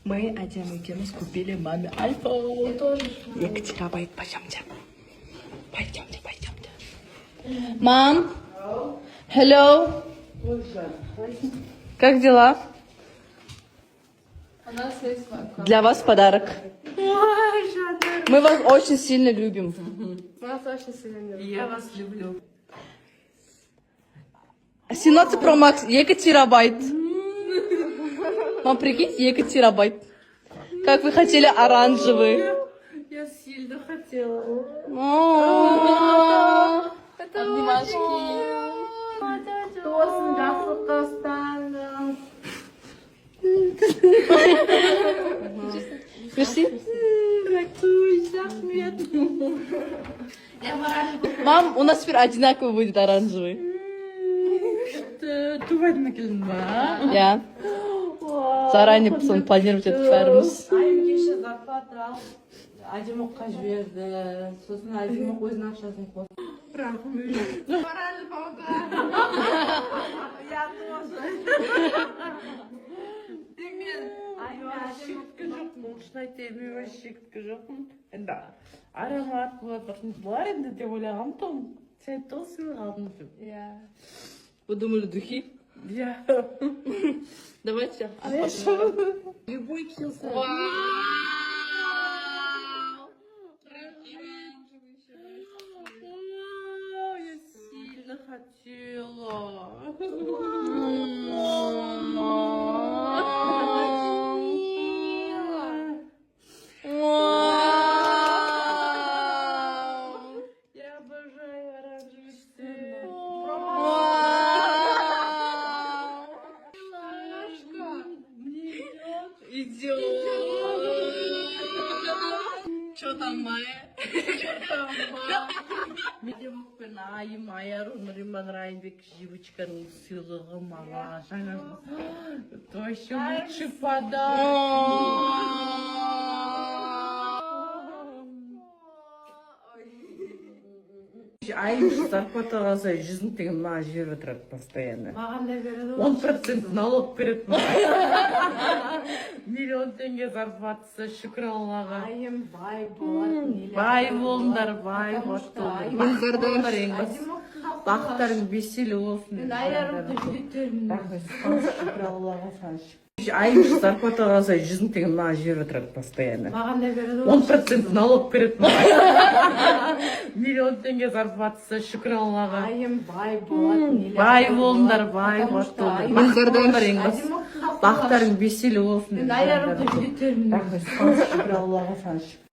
Мы один экимыз купили маме iPhone. Я тоже. 2 терабайт, пойдемте. Пойдемте. Мам. Hello. Как дела? У нас есть вакуум. Для вас подарок. Мы вас очень сильно любим. Нас очень сильно любят. Я вас люблю. 17 Pro Max, 2 терабайт. Мам, прикиньте, 2 терабайт. Как вы хотели оранжевый. Я сильно хотела. Обнимашки. Тосын жақсылыққа ұстаңыз. Мерси. Мам, у нас теперь одинаковый будет оранжевый. Туфайдың келдің ба? Я. Заранее планировать этот фармус. Айым кеше зарплата алып, Ажымыққа жіберді. Сосын Ажымық өзінің ақшасын қосты. Шекткі жоқпын, шын айтайын, мен өз шекткі жоқпын. Енді арама арқылы бұлар енді деп ойлағам тұғым. Сен тосын алдың деп. Вы думали, духи? Я. Давайте. Любой кился. Я сильно хотела. Я обожаю оранжевый цвет. Идет. Что там, Майя? Медемокпен айым аярым Риман Райнбек жибочканың сыйлығы маған жаңа это вообще лучший подарок. Айым зарплата алса 100 000 теңге маған жіберіп отырады постоянно. Маған да береді. 10% налог береді маған. 1 000 000 теңге зарплатасы, шүкір Аллаға. Айым бай болатын. Бай болыңдар, бай болыңдар. Бақыттарың беселі болсын. Мен айарымды жүдетермін. Шүкір Аллаға саған шүкір. Айым зарплата алса 100 000 теңге маған жіберіп отырады постоянно. Маған да береді. 10% налог береді маған. 1 000 000 теңге зарплатасы, шүкір Аллаға. Айым бай болатын. Бай болыңдар, бай болыңдар. Бақыттарың беселі болсын. Мен айарымды жүдетермін. Шүкір Аллаға саған шүкір.